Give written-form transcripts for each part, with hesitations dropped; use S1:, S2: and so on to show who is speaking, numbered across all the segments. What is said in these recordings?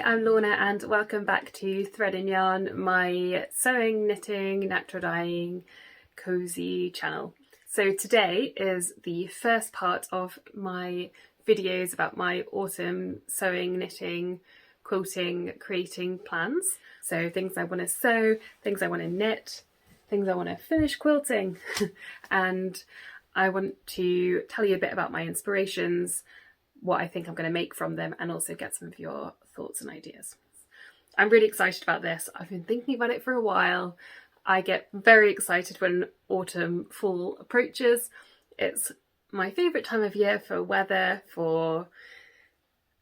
S1: I'm Lorna and welcome back to Thread and Yarn, my sewing, knitting, natural dyeing, cosy channel. So today is the first part of my videos about my autumn sewing, knitting, quilting, creating plans. So things I want to sew, things I want to knit, things I want to finish quilting. And I want to tell you a bit about my inspirations, what I think I'm going to make from them, and also get some of your thoughts and ideas. I'm really excited about this. I've been thinking about it for a while. I get very excited when autumn, fall approaches. It's my favourite time of year for weather, for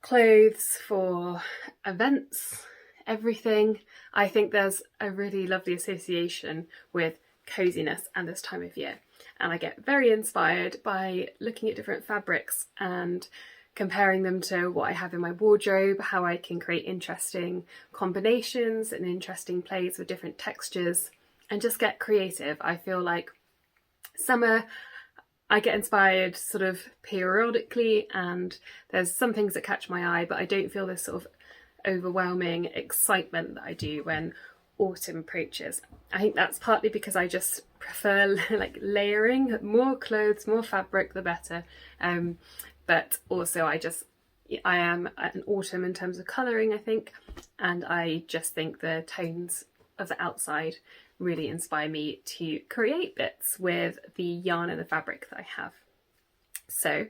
S1: clothes, for events, everything. I think there's a really lovely association with coziness and this time of year. And I get very inspired by looking at different fabrics and comparing them to what I have in my wardrobe, how I can create interesting combinations and interesting plays with different textures and just get creative. I feel like summer, I get inspired sort of periodically and there's some things that catch my eye, but I don't feel this sort of overwhelming excitement that I do when autumn approaches. I think that's partly because I just prefer like layering, more clothes, more fabric, the better. But also I am an autumn in terms of colouring, I think, and I just think the tones of the outside really inspire me to create bits with the yarn and the fabric that I have. So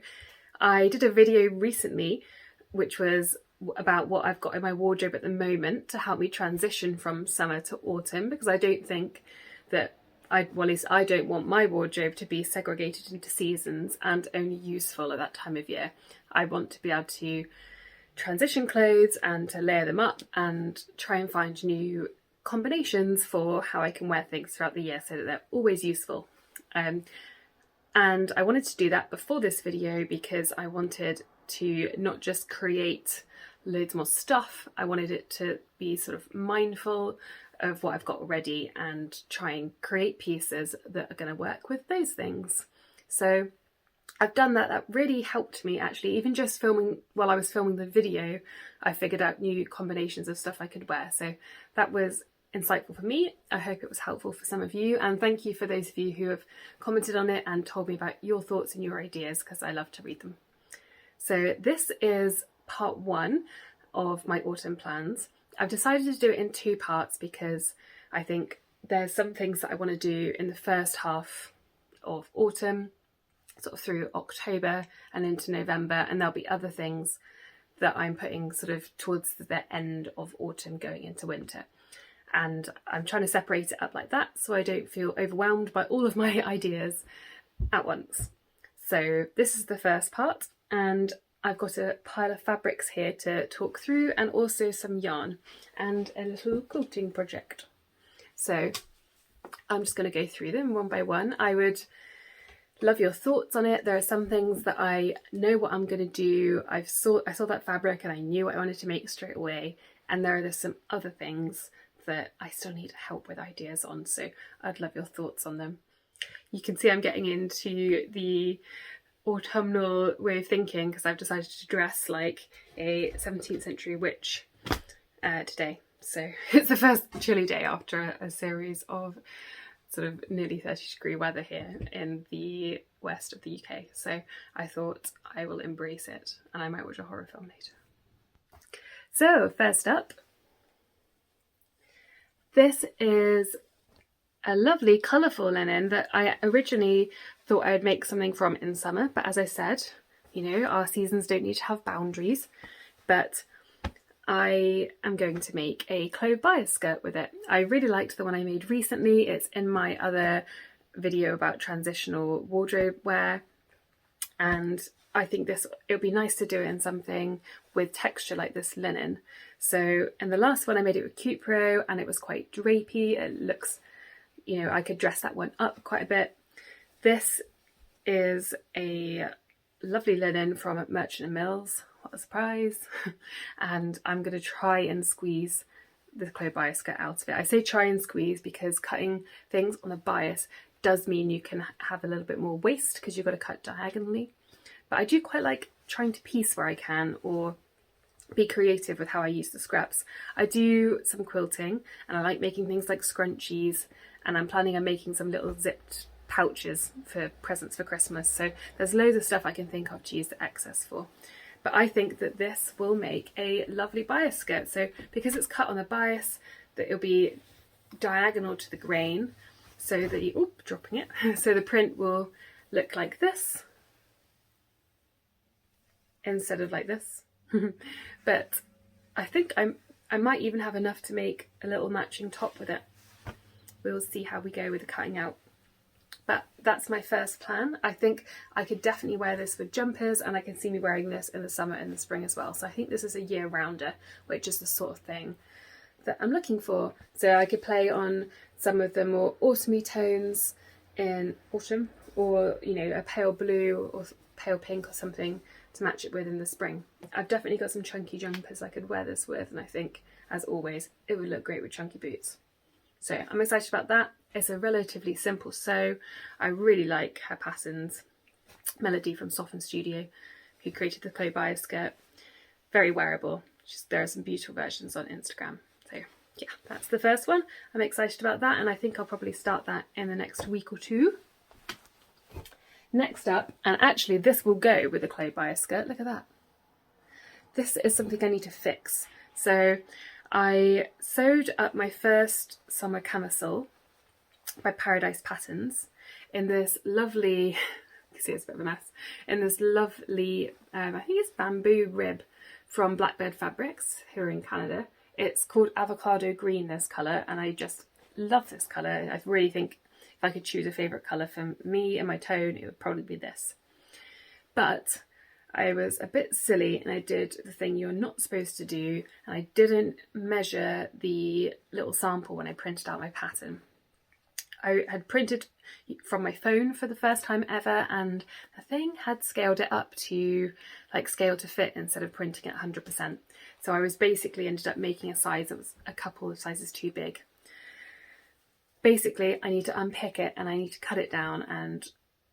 S1: I did a video recently which was about what I've got in my wardrobe at the moment to help me transition from summer to autumn, because I don't think that at least I don't want my wardrobe to be segregated into seasons and only useful at that time of year. I want to be able to transition clothes and to layer them up and try and find new combinations for how I can wear things throughout the year so that they're always useful. And I wanted to do that before this video because I wanted to not just create loads more stuff, I wanted it to be sort of mindful of what I've got already and try and create pieces that are going to work with those things. So I've done that. That really helped me actually. Even just filming, while I was filming the video, I figured out new combinations of stuff I could wear. So that was insightful for me. I hope it was helpful for some of you, and thank you for those of you who have commented on it and told me about your thoughts and your ideas, because I love to read them. So this is part one of my autumn plans. I've decided to do it in two parts because I think there's some things that I want to do in the first half of autumn, sort of through October and into November, and there'll be other things that I'm putting sort of towards the end of autumn going into winter. And I'm trying to separate it up like that so I don't feel overwhelmed by all of my ideas at once. So this is the first part, and I've got a pile of fabrics here to talk through, and also some yarn and a little quilting project. So I'm just going to go through them one by one. I would love your thoughts on it. There are some things that I know what I'm going to do. I saw that fabric and I knew what I wanted to make straight away. And there are some other things that I still need help with ideas on. So I'd love your thoughts on them. You can see I'm getting into the autumnal way of thinking because I've decided to dress like a 17th century witch today. So it's the first chilly day after a series of sort of nearly 30-degree weather here in the west of the UK. So I thought I will embrace it, and I might watch a horror film later. So first up, this is a lovely colourful linen that I originally thought I would make something from in summer, but as I said, you know, our seasons don't need to have boundaries. But I am going to make a clove bias skirt with it. I really liked the one I made recently. It's in my other video about transitional wardrobe wear, and I think it would be nice to do it in something with texture like this linen. So in the last one I made it with Cupro and it was quite drapey. It looks, you know, I could dress that one up quite a bit. This is a lovely linen from Merchant & Mills. What a surprise. And I'm going to try and squeeze the clove bias skirt out of it. I say try and squeeze because cutting things on a bias does mean you can have a little bit more waste because you've got to cut diagonally. But I do quite like trying to piece where I can, or be creative with how I use the scraps. I do some quilting and I like making things like scrunchies, and I'm planning on making some little zipped pouches for presents for Christmas. So there's loads of stuff I can think of to use the excess for. But I think that this will make a lovely bias skirt. So because it's cut on a bias, that it'll be diagonal to the grain, so that you, oop, dropping it. So the print will look like this instead of like this. But I think I might even have enough to make a little matching top with it. We'll see how we go with the cutting out. But that's my first plan. I think I could definitely wear this with jumpers, and I can see me wearing this in the summer and the spring as well. So I think this is a year-rounder, which is the sort of thing that I'm looking for. So I could play on some of the more autumny tones in autumn, or, you know, a pale blue or pale pink or something to match it with in the spring. I've definitely got some chunky jumpers I could wear this with, and I think, as always, it would look great with chunky boots. So I'm excited about that. It's a relatively simple sew. I really like her patterns. Melody from Soften Studio, who created the clay bias skirt. Very wearable. There are some beautiful versions on Instagram. So yeah, that's the first one. I'm excited about that, and I think I'll probably start that in the next week or two. Next up, and actually this will go with the clay bias skirt, look at that. This is something I need to fix. So I sewed up my first summer camisole by Paradise Patterns in this lovely, you can see it's a bit of a mess, in this lovely, I think it's bamboo rib from Blackbird Fabrics, who are in Canada. It's called Avocado Green, this colour, and I just love this colour. I really think if I could choose a favourite colour for me and my tone, it would probably be this. But I was a bit silly and I did the thing you're not supposed to do, and I didn't measure the little sample when I printed out my pattern. I had printed from my phone for the first time ever, and the thing had scaled it up to like scale to fit instead of printing it 100%. So I was basically ended up making a size that was a couple of sizes too big. Basically, I need to unpick it and I need to cut it down and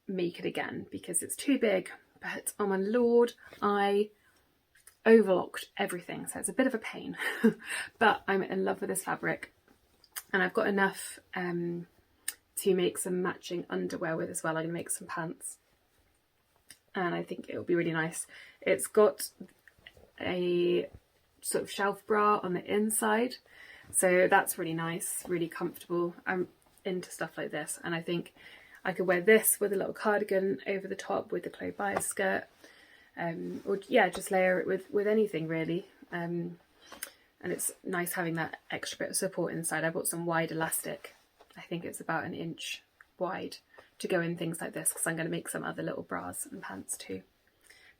S1: make it again because it's too big. But oh my lord, I overlocked everything, so it's a bit of a pain. But I'm in love with this fabric, and I've got enough to make some matching underwear with as well. I'm going to make some pants, and I think it'll be really nice. It's got a sort of shelf bra on the inside, so that's really nice, really comfortable. I'm into stuff like this, and I think I could wear this with a little cardigan over the top with the clay bias skirt, or yeah, just layer it with anything really. And it's nice having that extra bit of support inside. I bought some wide elastic. I think it's about 1 inch wide to go in things like this, because I'm going to make some other little bras and pants too.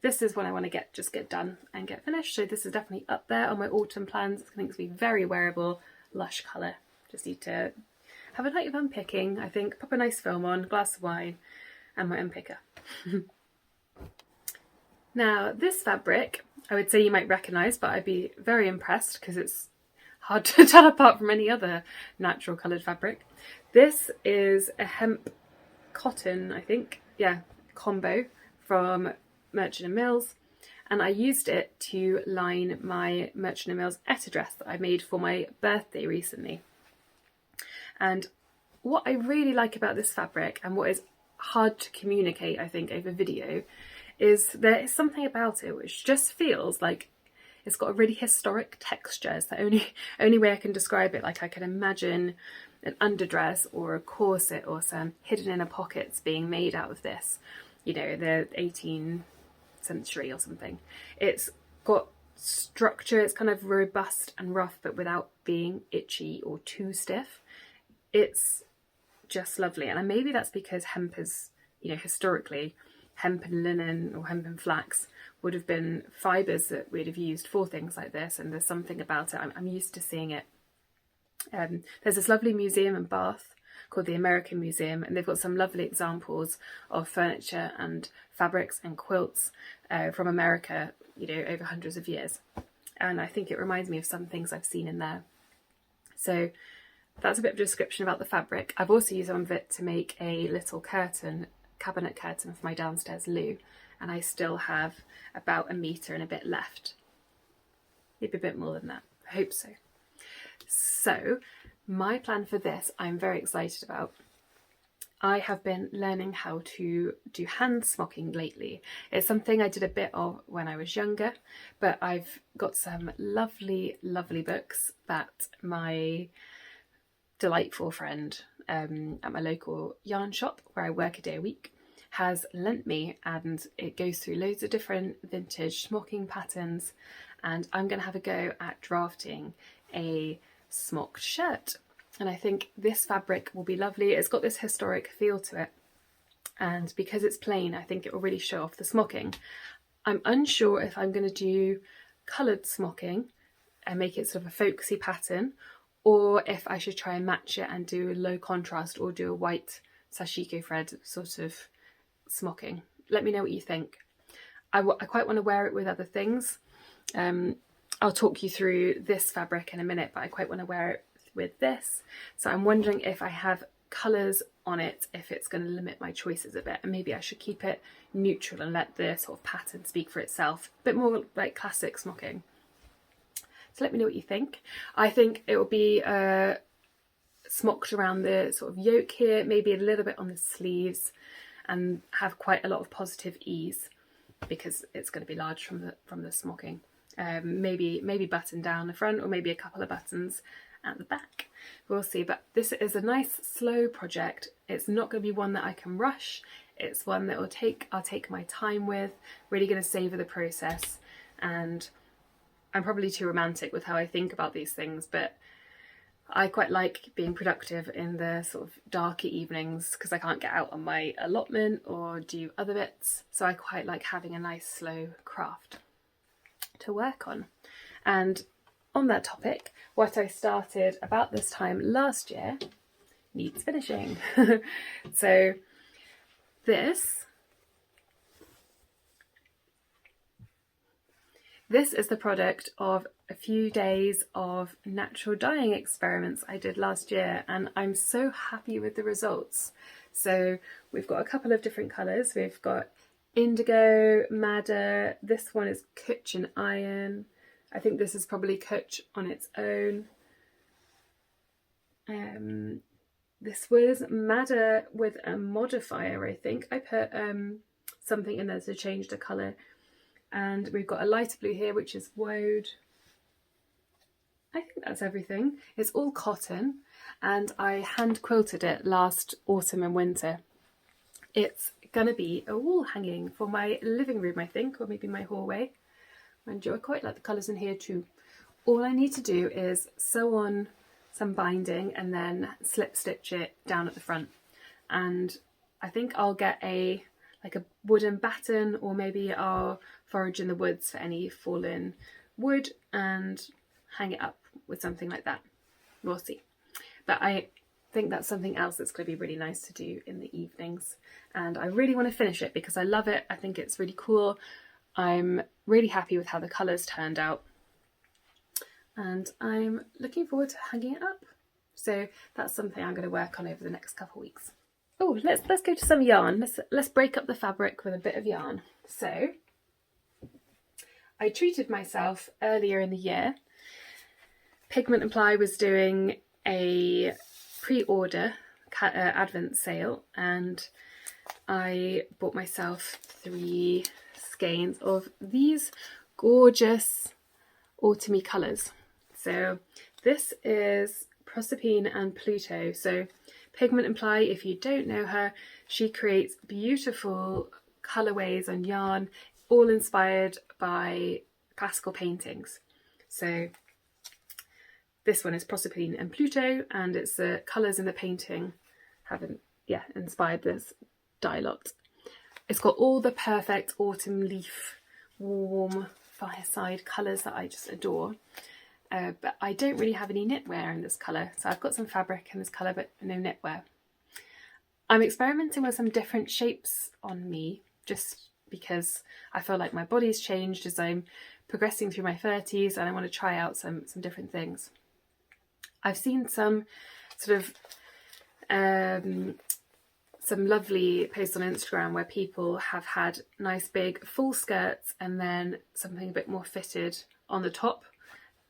S1: This is what I want to just get done and get finished. So this is definitely up there on my autumn plans. I think it's going to be very wearable, lush colour. Just need to have a night of unpicking, I think, pop a nice film on, glass of wine, and my unpicker. Now, this fabric, I would say you might recognise, but I'd be very impressed because it's hard to tell apart from any other natural coloured fabric. This is a hemp cotton, I think, yeah, combo from Merchant & Mills, and I used it to line my Merchant & Mills Etta dress that I made for my birthday recently. And what I really like about this fabric, and what is hard to communicate, I think, over video, is there is something about it which just feels like it's got a really historic texture. It's the only way I can describe it. Like, I can imagine an underdress or a corset or some hidden inner pockets being made out of this, you know, the 18th century or something. It's got structure, it's kind of robust and rough, but without being itchy or too stiff. It's just lovely. And maybe that's because hemp is, you know, historically, hemp and linen or hemp and flax would have been fibres that we'd have used for things like this, and there's something about it, I'm used to seeing it. There's this lovely museum in Bath called the American Museum, and they've got some lovely examples of furniture and fabrics and quilts from America, you know, over hundreds of years. And I think it reminds me of some things I've seen in there. So that's a bit of a description about the fabric. I've also used some of it to make a little curtain, cabinet curtain for my downstairs loo, and I still have about 1 metre and a bit left. maybe a bit more than that. I hope so. So my plan for this, I'm very excited about. I have been learning how to do hand smocking lately. It's something I did a bit of when I was younger, but I've got some lovely, lovely books that my delightful friend at my local yarn shop where I work a day a week has lent me, and it goes through loads of different vintage smocking patterns, and I'm going to have a go at drafting a smocked shirt. And I think this fabric will be lovely. It's got this historic feel to it, and because it's plain, I think it will really show off the smocking. I'm unsure if I'm going to do coloured smocking and make it sort of a folksy pattern, or if I should try and match it and do a low contrast or do a white sashiko thread sort of smocking. Let me know what you think. I quite want to wear it with other things. I'll talk you through this fabric in a minute, but I quite want to wear it with this. So I'm wondering if I have colours on it, if it's going to limit my choices a bit, and maybe I should keep it neutral and let the sort of pattern speak for itself. A bit more like classic smocking. So let me know what you think. I think it will be smocked around the sort of yoke here, maybe a little bit on the sleeves, and have quite a lot of positive ease because it's going to be large from the smocking. Maybe button down the front, or maybe a couple of buttons at the back. We'll see. But this is a nice slow project. It's not going to be one that I can rush. It's one that I'll take my time with. Really going to savour the process. And I'm probably too romantic with how I think about these things, but I quite like being productive in the sort of darker evenings because I can't get out on my allotment or do other bits. So I quite like having a nice slow craft to work on. And on that topic, what I started about this time last year needs finishing. So this is the product of a few days of natural dyeing experiments I did last year, and I'm so happy with the results. So we've got a couple of different colours. We've got indigo, madder, this one is Kutch and iron. I think this is probably Kutch on its own. This was madder with a modifier, I think. I put something in there to change the colour. And we've got a lighter blue here, which is woad. I think that's everything. It's all cotton, and I hand quilted it last autumn and winter. It's gonna be a wall hanging for my living room, I think, or maybe my hallway. And I quite like the colours in here too. All I need to do is sew on some binding and then slip stitch it down at the front. And I think I'll get a wooden batten, or maybe I'll forage in the woods for any fallen wood and hang it up with something like that. We'll see. But I think that's something else that's going to be really nice to do in the evenings. And I really want to finish it because I love it. I think it's really cool. I'm really happy with how the colours turned out. And I'm looking forward to hanging it up. So that's something I'm going to work on over the next couple of weeks. Oh, let's go to some yarn. Let's break up the fabric with a bit of yarn. So I treated myself earlier in the year. Pigment and Ply was doing a pre-order advent sale, and I bought myself 3 skeins of these gorgeous autumny colours. So this is Proserpine and Pluto. So Pigment and Ply, if you don't know her, she creates beautiful colourways on yarn, all inspired by classical paintings. So this one is Proserpine and Pluto, and it's the colours in the painting have inspired this dye lot. It's got all the perfect autumn leaf, warm fireside colours that I just adore. But I don't really have any knitwear in this colour, so I've got some fabric in this colour but no knitwear. I'm experimenting with some different shapes on me just because I feel like my body's changed as I'm progressing through my 30s, and I want to try out some different things. I've seen some sort of some lovely posts on Instagram where people have had nice big full skirts and then something a bit more fitted on the top.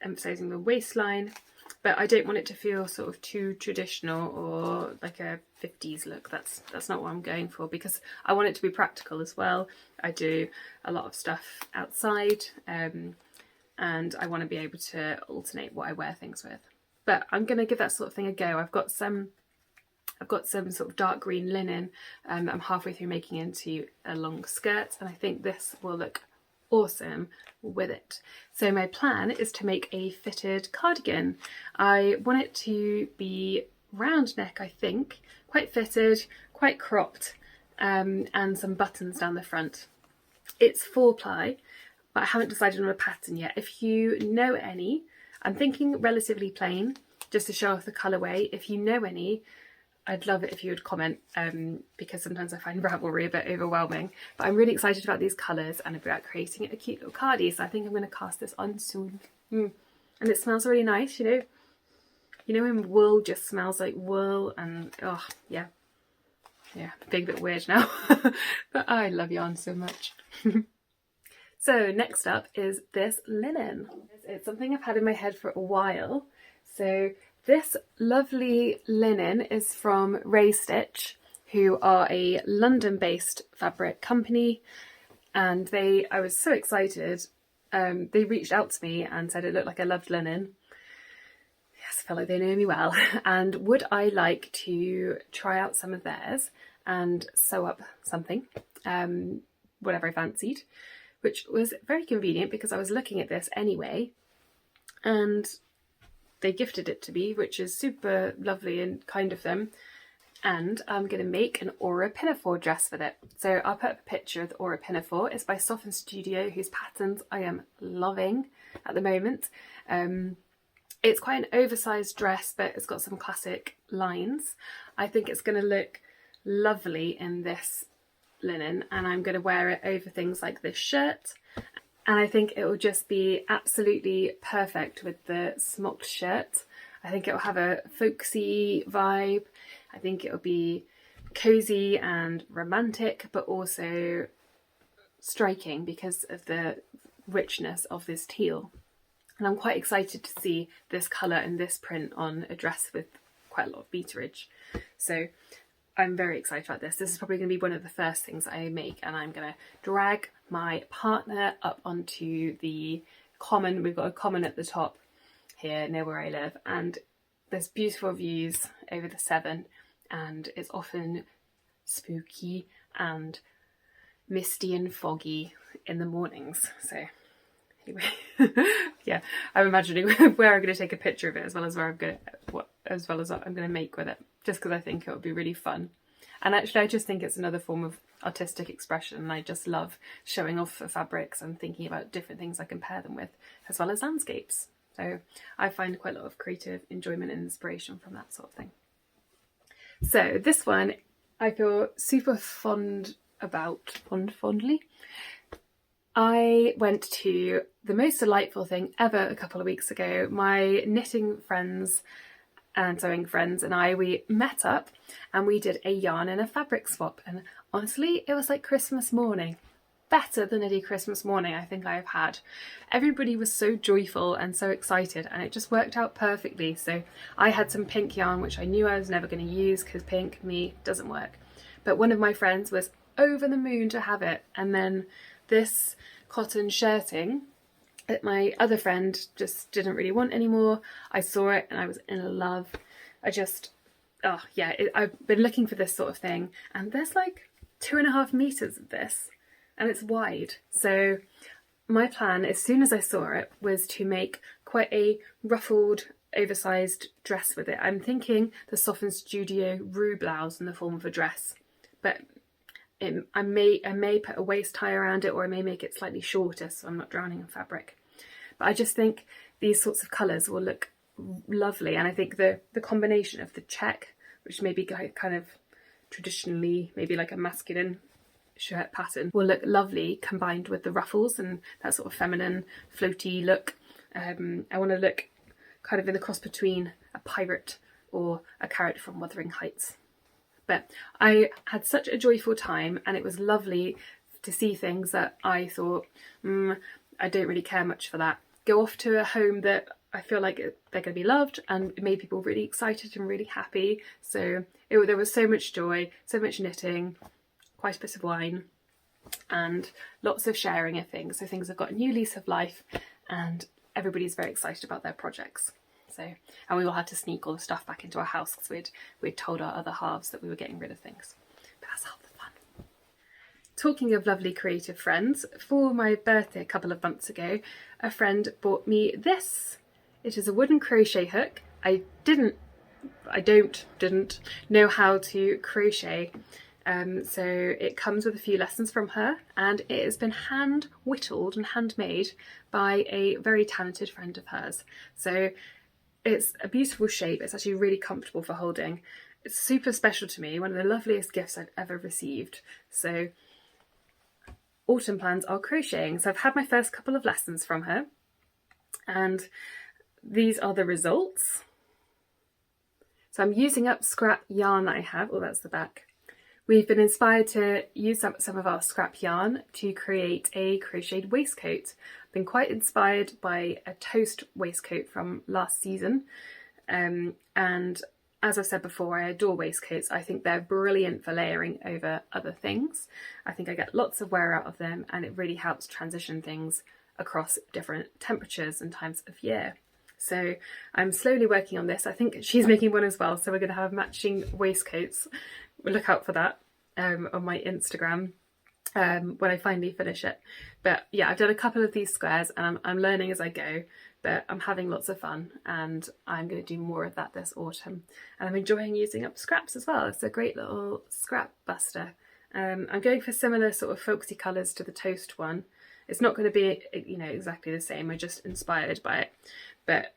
S1: emphasising the waistline, but I don't want it to feel sort of too traditional or like a 50s look. That's not what I'm going for, because I want it to be practical as well. I do a lot of stuff outside, and I want to be able to alternate what I wear things with. But I'm going to give that sort of thing a go. I've got some sort of dark green linen that I'm halfway through making into a long skirt, and I think this will look awesome with it. So my plan is to make a fitted cardigan. I want it to be round neck, I think, quite fitted, quite cropped, and some buttons down the front. It's 4-ply, but I haven't decided on a pattern yet. If you know any, I'm thinking relatively plain, just to show off the colourway. If you know any, I'd love it if you would comment, because sometimes I find Ravelry a bit overwhelming. But I'm really excited about these colours and about creating a cute little cardi, so I think I'm going to cast this on soon. And it smells really nice, you know when wool just smells like wool, and oh yeah, being a bit weird now. But I love yarn so much. So next up is this linen. It's something I've had in my head for a while. So this lovely linen is from Ray Stitch, who are a London-based fabric company, and I was so excited. They reached out to me and said it looked like I loved linen. Yes, I felt like they know me well. And would I like to try out some of theirs and sew up something, whatever I fancied, which was very convenient because I was looking at this anyway, and they gifted it to me, which is super lovely and kind of them. And I'm going to make an aura pinafore dress with it. So I'll put up a picture of the aura pinafore. It's by Soften Studio, whose patterns I am loving at the moment. It's quite an oversized dress, but it's got some classic lines. I think it's going to look lovely in this linen, and I'm going to wear it over things like this shirt. And I think it will just be absolutely perfect with the Smocked shirt. I think it will have a folksy vibe. I think it will be cosy and romantic, but also striking because of the richness of this teal. And I'm quite excited to see this colour and this print on a dress with quite a lot of beaterage. So I'm very excited about this. This is probably going to be one of the first things I make, and I'm going to drag my partner up onto the common. We've got a common at the top here near where I live, and there's beautiful views over the Severn, and it's often spooky and misty and foggy in the mornings. So anyway, yeah, I'm imagining where I'm going to take a picture of it, as well as what I'm going to make with it, just because I think it would be really fun. And actually I just think it's another form of artistic expression, and I just love showing off the fabrics and thinking about different things I can pair them with, as well as landscapes. So I find quite a lot of creative enjoyment and inspiration from that sort of thing. So this one I feel super fondly. I went to the most delightful thing ever a couple of weeks ago. My knitting friends and sewing friends and we met up and we did a yarn and a fabric swap, and honestly it was like Christmas morning. Better than any Christmas morning I think I've had. Everybody was so joyful and so excited, and it just worked out perfectly. So I had some pink yarn which I knew I was never going to use because pink, me, doesn't work. But one of my friends was over the moon to have it, and then this cotton shirting that my other friend just didn't really want anymore. I saw it and I was in love. I've been looking for this sort of thing, and there's like 2.5 meters of this, and it's wide. So my plan, as soon as I saw it, was to make quite a ruffled, oversized dress with it. I'm thinking the Soften Studio Rue blouse in the form of a dress, but I may put a waist tie around it, or I may make it slightly shorter so I'm not drowning in fabric. But I just think these sorts of colours will look lovely, and I think the combination of the check, which may be kind of traditionally maybe like a masculine shirt pattern, will look lovely combined with the ruffles and that sort of feminine floaty look. I want to look kind of in the cross between a pirate or a carrot from Wuthering Heights. But I had such a joyful time, and it was lovely to see things that I thought, I don't really care much for that. Go off to a home that I feel like they're going to be loved, and it made people really excited and really happy. So there was so much joy, so much knitting, quite a bit of wine, and lots of sharing of things. So things have got a new lease of life, and everybody's very excited about their projects. So, and we all had to sneak all the stuff back into our house because we'd told our other halves that we were getting rid of things. But that's half the fun. Talking of lovely creative friends, for my birthday a couple of months ago, a friend bought me this. It is a wooden crochet hook. I didn't know how to crochet, so it comes with a few lessons from her, and it has been hand whittled and handmade by a very talented friend of hers. So it's a beautiful shape. It's actually really comfortable for holding. It's super special to me, one of the loveliest gifts I've ever received. So autumn plans are crocheting. So I've had my first couple of lessons from her, and these are the results. So I'm using up scrap yarn that I have. Oh, that's the back. We've been inspired to use up some of our scrap yarn to create a crocheted waistcoat. I've been quite inspired by a toast waistcoat from last season. And as I've said before, I adore waistcoats. I think they're brilliant for layering over other things. I think I get lots of wear out of them, and it really helps transition things across different temperatures and times of year. So I'm slowly working on this. I think she's making one as well, so we're going to have matching waistcoats. We'll look out for that on my Instagram when I finally finish it. But yeah, I've done a couple of these squares, and I'm learning as I go, but I'm having lots of fun, and I'm going to do more of that this autumn. And I'm enjoying using up scraps as well. It's a great little scrap buster. I'm going for similar sort of folksy colours to the toast one. It's not going to be, you know, exactly the same. I'm just inspired by it. But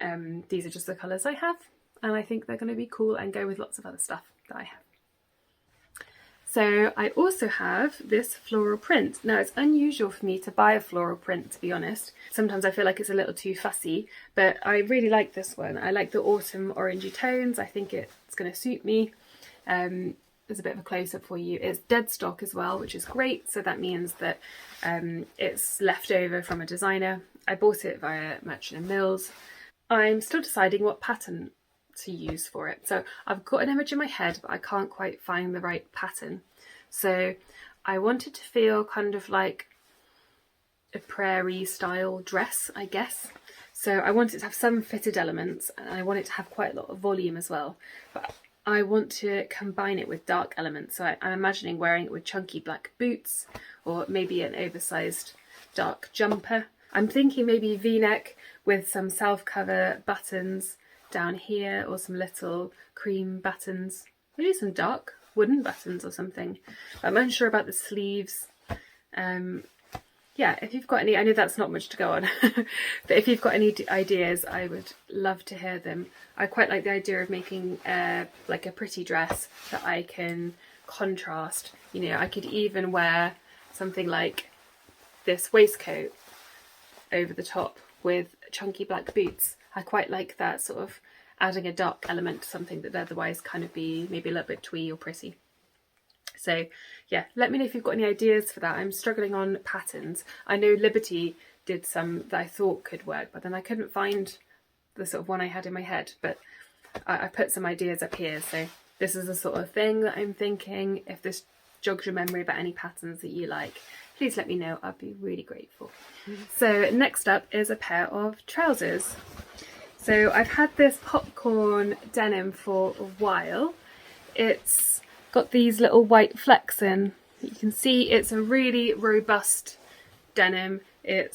S1: these are just the colours I have, and I think they're going to be cool and go with lots of other stuff that I have. So I also have this floral print. Now, it's unusual for me to buy a floral print, to be honest. Sometimes I feel like it's a little too fussy, but I really like this one. I like the autumn orangey tones. I think it's going to suit me. There's a bit of a close-up for you. It's dead stock as well, which is great. So that means that it's left over from a designer. I bought it via Merchant & Mills. I'm still deciding what pattern to use for it. So I've got an image in my head, but I can't quite find the right pattern. So I wanted to feel kind of like a prairie style dress, I guess. So I want it to have some fitted elements, and I want it to have quite a lot of volume as well. But I want to combine it with dark elements. So I'm imagining wearing it with chunky black boots, or maybe an oversized dark jumper. I'm thinking maybe V-neck with some self-cover buttons down here, or some little cream buttons, maybe some dark wooden buttons or something. I'm unsure about the sleeves. Yeah, if you've got any, I know that's not much to go on, but if you've got any ideas, I would love to hear them. I quite like the idea of making like a pretty dress that I can contrast. You know, I could even wear something like this waistcoat over the top with chunky black boots. I quite like that, sort of adding a dark element to something that would otherwise kind of be maybe a little bit twee or pretty. So yeah, let me know if you've got any ideas for that. I'm struggling on patterns. I know Liberty did some that I thought could work, but then I couldn't find the sort of one I had in my head. But I put some ideas up here. So this is the sort of thing that I'm thinking. If this jogs your memory about any patterns that you like, please let me know. I'd be really grateful. So next up is a pair of trousers. So I've had this popcorn denim for a while. It's got these little white flecks in. You can see it's a really robust denim. I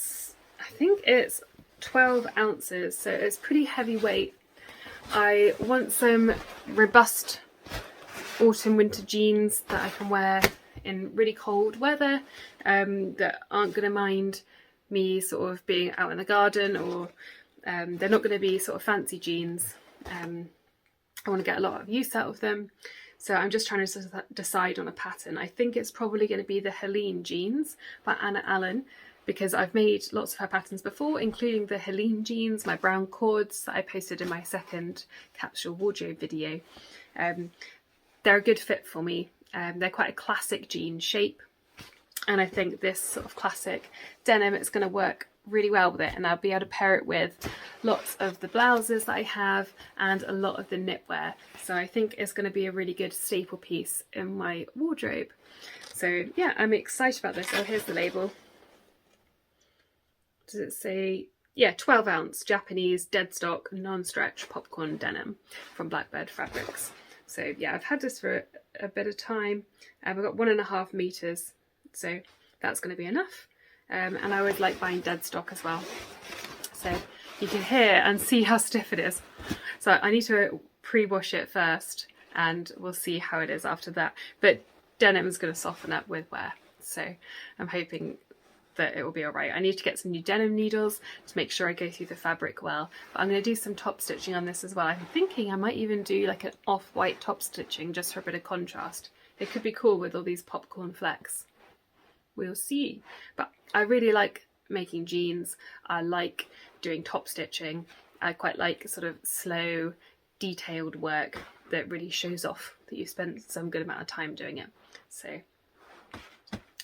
S1: think it's 12 ounces, so it's pretty heavyweight. I want some robust autumn winter jeans that I can wear in really cold weather, that aren't going to mind me sort of being out in the garden, or they're not going to be sort of fancy jeans. I want to get a lot of use out of them. So I'm just trying to decide on a pattern. I think it's probably going to be the Helene jeans by Anna Allen, because I've made lots of her patterns before, including the Helene jeans, my brown cords that I posted in my second capsule wardrobe video. They're a good fit for me. They're quite a classic jean shape, and I think this sort of classic denim is going to work really well with it, and I'll be able to pair it with lots of the blouses that I have and a lot of the knitwear. So I think it's going to be a really good staple piece in my wardrobe. So yeah, I'm excited about this. Oh, here's the label. Does it say? Yeah, 12 ounce Japanese dead stock non-stretch popcorn denim from Blackbird Fabrics. So yeah, I've had this for a bit of time. I've got 1.5 meters, so that's going to be enough. And I always like buying dead stock as well. So you can hear and see how stiff it is. So I need to pre-wash it first, and we'll see how it is after that. But denim is going to soften up with wear, so I'm hoping that it will be all right. I need to get some new denim needles to make sure I go through the fabric well. But I'm going to do some top stitching on this as well. I'm thinking I might even do like an off-white top stitching just for a bit of contrast. It could be cool with all these popcorn flecks. We'll see. But I really like making jeans. I like doing top stitching. I quite like sort of slow, detailed work that really shows off that you spent some good amount of time doing it. So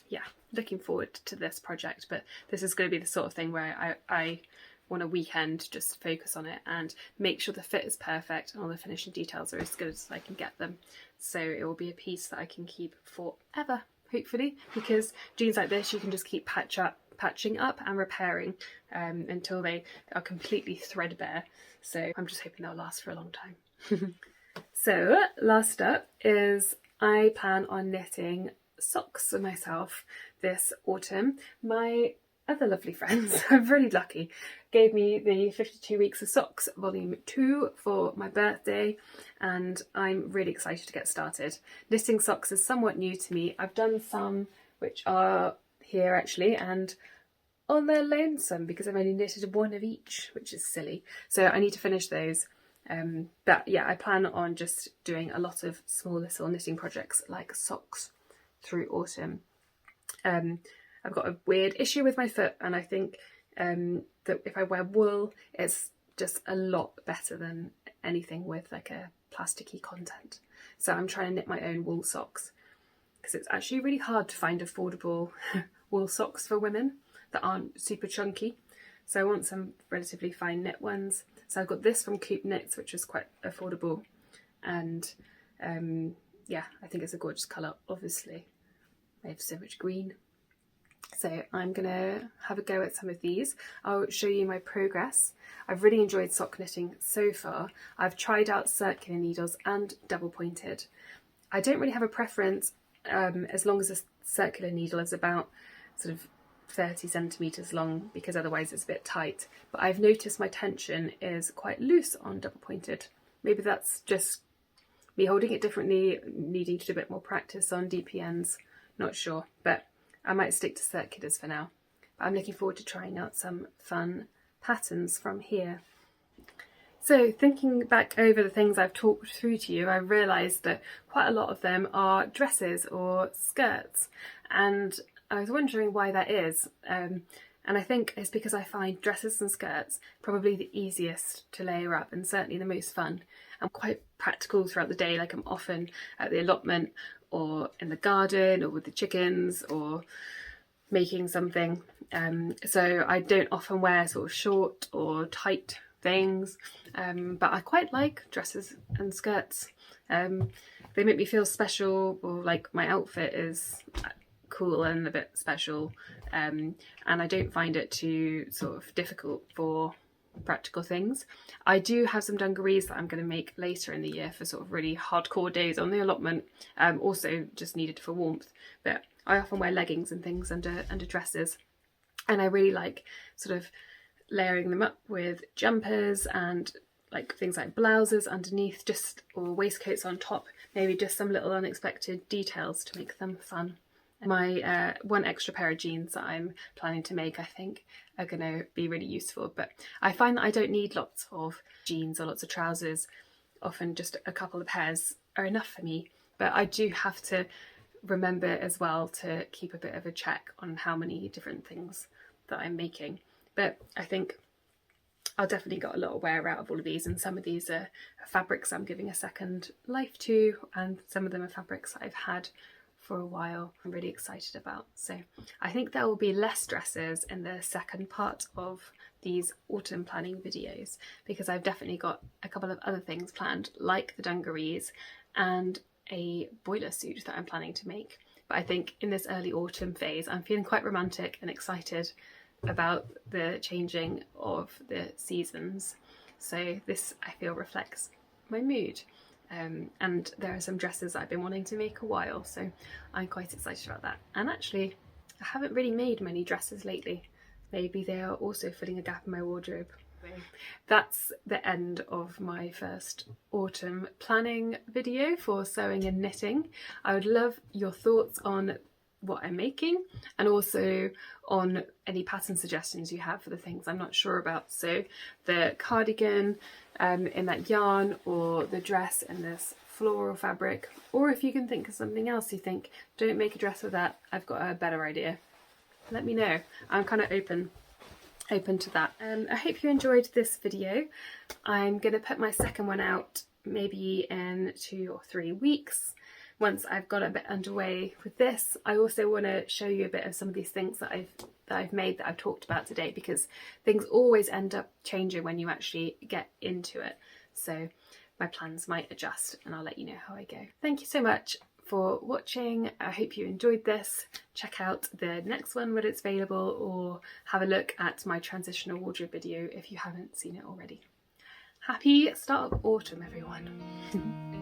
S1: yeah, looking forward to this project, but this is going to be the sort of thing where I want a weekend just focus on it and make sure the fit is perfect and all the finishing details are as good as I can get them. So it will be a piece that I can keep forever, hopefully, because jeans like this you can just keep patching up and repairing until they are completely threadbare. So I'm just hoping they'll last for a long time. So last up is I plan on knitting socks for myself this autumn. My other lovely friends, I'm really lucky, gave me the 52 Weeks of Socks volume 2 for my birthday, and I'm really excited to get started. Knitting socks is somewhat new to me. I've done some which are here actually, and on their lonesome because I've only knitted one of each, which is silly. So I need to finish those. But yeah, I plan on just doing a lot of small little knitting projects like socks through autumn. I've got a weird issue with my foot, and I think that if I wear wool, it's just a lot better than anything with like a plasticky content. So I'm trying to knit my own wool socks because it's actually really hard to find affordable wool socks for women that aren't super chunky. So I want some relatively fine knit ones. So I've got this from Coop Knits, which is quite affordable, and yeah, I think it's a gorgeous colour. Obviously I have so much green, so I'm gonna have a go at some of these. I'll show you my progress. I've really enjoyed sock knitting so far. I've tried out circular needles and double pointed. I don't really have a preference as long as a circular needle is about sort of 30 centimetres long, because otherwise it's a bit tight. But I've noticed my tension is quite loose on double pointed. Maybe that's just me holding it differently, needing to do a bit more practice on DPNs. Not sure, but I might stick to circulars for now. But I'm looking forward to trying out some fun patterns from here. So thinking back over the things I've talked through to you, I realised that quite a lot of them are dresses or skirts, and I was wondering why that is. And I think it's because I find dresses and skirts probably the easiest to layer up and certainly the most fun. I'm quite practical throughout the day, like I'm often at the allotment or in the garden or with the chickens or making something. So I don't often wear sort of short or tight things, but I quite like dresses and skirts. They make me feel special, or like my outfit is cool and a bit special, and I don't find it too sort of difficult for practical things. I do have some dungarees that I'm going to make later in the year for sort of really hardcore days on the allotment, also just needed for warmth, but I often wear leggings and things under dresses, and I really like sort of layering them up with jumpers and like things like blouses underneath, just or waistcoats on top, maybe just some little unexpected details to make them fun. My one extra pair of jeans that I'm planning to make, I think, are going to be really useful. But I find that I don't need lots of jeans or lots of trousers. Often just a couple of pairs are enough for me. But I do have to remember as well to keep a bit of a check on how many different things that I'm making. But I think I'll definitely got a lot of wear out of all of these, and some of these are fabrics I'm giving a second life to, and some of them are fabrics that I've had for a while. I'm really excited about. So I think there will be less dresses in the second part of these autumn planning videos, because I've definitely got a couple of other things planned, like the dungarees and a boiler suit that I'm planning to make. But I think in this early autumn phase, I'm feeling quite romantic and excited about the changing of the seasons. So this, I feel, reflects my mood. And there are some dresses I've been wanting to make a while, so I'm quite excited about that. And actually, I haven't really made many dresses lately. Maybe they are also filling a gap in my wardrobe. That's the end of my first autumn planning video for sewing and knitting. I would love your thoughts on what I'm making, and also on any pattern suggestions you have for the things I'm not sure about. So the cardigan in that yarn, or the dress in this floral fabric, or if you can think of something else you think, don't make a dress with that, I've got a better idea, let me know. I'm kind of open to that. I hope you enjoyed this video. I'm going to put my second one out maybe in 2 or 3 weeks, once I've got a bit underway with this. I also want to show you a bit of some of these things that I've made, that I've talked about today, because things always end up changing when you actually get into it. So my plans might adjust, and I'll let you know how I go. Thank you so much for watching. I hope you enjoyed this. Check out the next one when it's available, or have a look at my transitional wardrobe video if you haven't seen it already. Happy start of autumn, everyone.